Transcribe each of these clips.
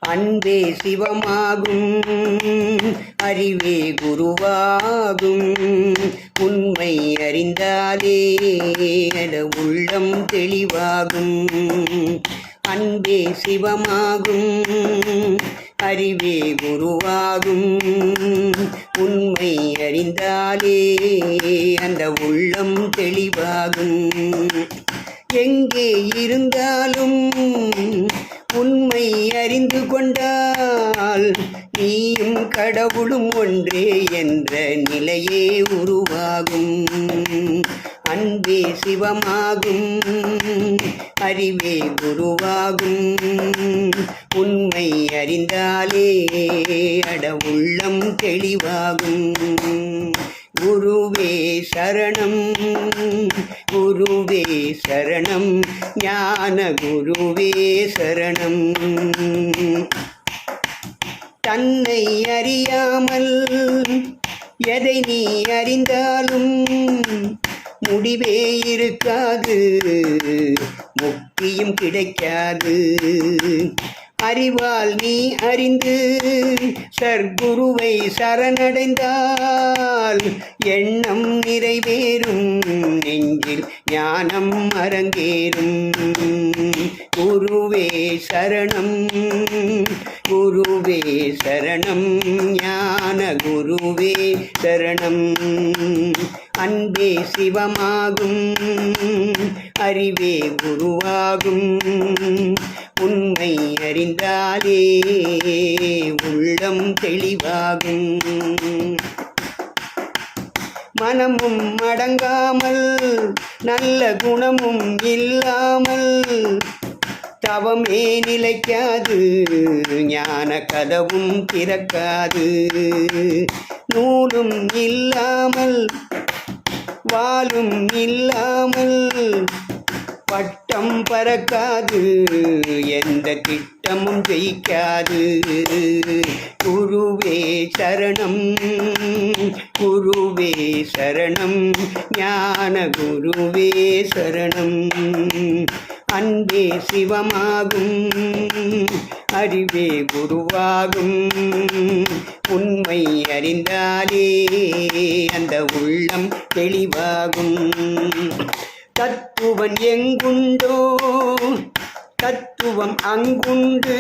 அன்பே சிவமாகும், அறிவே குருவாகும். உண்மை அறிந்தாலே உள்ளம் தெளிவாகும். அன்பே சிவமாகும், அறிவே குருவாகும். உண்மை அறிந்தாலே அந்த உள்ளம் தெளிவாகும். எங்கே இருந்தாலும் உண்மை அறிந்து கொண்டால் நீயும் கடவுளும் ஒன்றே என்ற நிலையே உருவாகும். அன்பே சிவமாகும், அறிவே குருவாகும். உண்மை அறிந்தாலே உள்ளம் தெளிவாகும். குருவே சரணம், குருவே சரணம், ஞான குருவே சரணம். தன்னை அறியாமல் எதை நீ அறிந்தாலும் முடிவே இருக்காது, முக்தியும் கிடைக்காது. அறிவால் நீ அறிந்து சர்க்குருவை சரணடைந்தால் எண்ணம் நிறைவேறும், நெஞ்சில் ஞானம் அரங்கேறும். குருவே சரணம், குருவே சரணம், ஞான குருவே சரணம். அன்பே சிவமாகும், அறிவே குருவாகும். உண்மை அறிந்தாலே உள்ளம் தெளிவாகும். மனமும் அடங்காமல் நல்ல குணமும் இல்லாமல் தவமே நிலைக்காது, ஞான கதவும் திறக்காது. நூலும் இல்லாமல் வாளும் இல்லாமல் பட்டம் பறக்காது, எந்த திட்டமும் ஜெயிக்காது. குருவே சரணம், குருவே சரணம், ஞான குருவே சரணம். அன்பே சிவமாகும், அறிவே குருவாகும். உண்மை அறிந்தாலே அந்த உள்ளம் தெளிவாகும். தத்துவம் எங்குண்டோ தத்துவம் அங்குண்டு,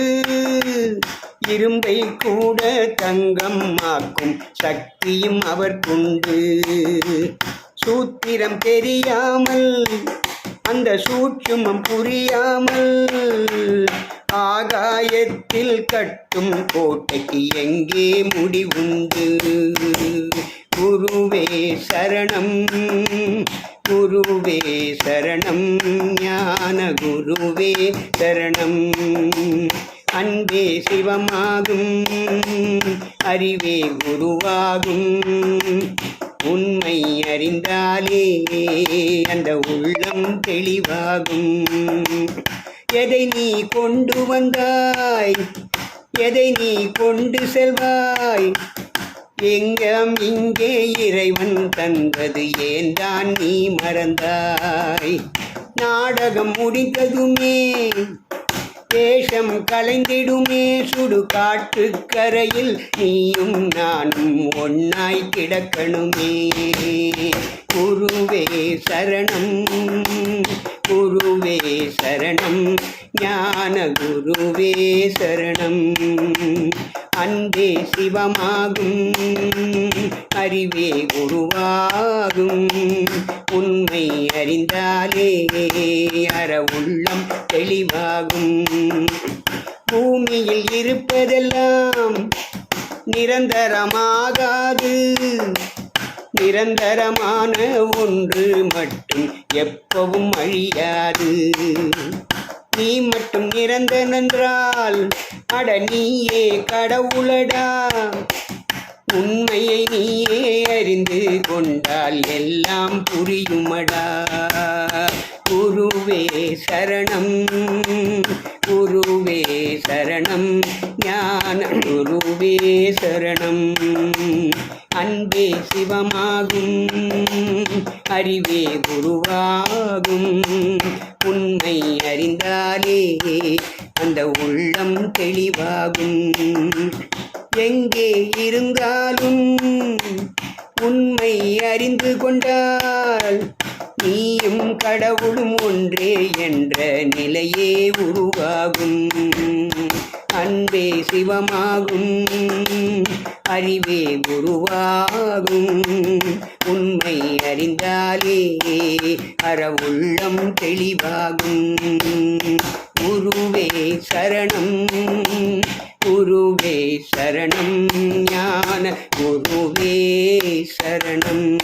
இரும்பை கூட தங்கம் ஆக்கும் சக்தியும் அவர்க்குண்டு. சூத்திரம் தெரியாமல் அந்த சூட்சுமம் புரியாமல் ஆகாயத்தில் கட்டும் கோட்டைக்கு எங்கே முடிவுண்டு. குருவே சரணம், குருவே சரணம், ஞான குருவே சரணம். அன்பே சிவமாகும், அறிவே குருவாகும். உண்மை அறிந்தாலே அந்த உள்ளம் தெளிவாகும். எதை நீ கொண்டு வந்தாய், எதை நீ கொண்டு செல்வாய், எங்கம் இங்கே இறைவன் தந்தது ஏன் தான் நீ மறந்தாய். நாடகம் முடிந்ததுமே தேசம் கலைந்திடுமே, சுடு காட்டு கரையில் நீயும் நானும் ஒன்னாய் கிடக்கணுமே. குருவே சரணம், குருவே சரணம், ஞான குருவே சரணம். அன்பே சிவமாகும், அறிவே குருவாகும். உண்மை அறிந்தாலே உள்ளம் தெளிவாகும். பூமியில் இருப்பதெல்லாம் நிரந்தரமாகாது, நிரந்தரமான ஒன்று மட்டும் எப்பவும் அழியாது. நீ மட்டும் நிரந்தரன்றால் அட நீயே கடவுளடா. உண்மையை நீயே அறிந்து கொண்டால் எல்லாம் புரியுமடா. குருவே சரணம், குருவே சரணம், ஞான குருவே சரணம். அன்பே சிவமாகும், அறிவே குருவாகும். உண்மை அறிந்தாலே அந்த உள்ளம் தெளிவாகும். எங்கே இருந்தாலும் உண்மை அறிந்து கொண்டால் நீயும் கடவுளும் ஒன்றே என்ற நிலையே உருவாகும். அன்பே சிவமாகும், அறிவே குருவாகும். உண்மை அறிந்தாலே அறவுள்ளம் தெளிவாகும். குருவே சரணம், குருவே சரணம், ஞான குருவே சரணம்.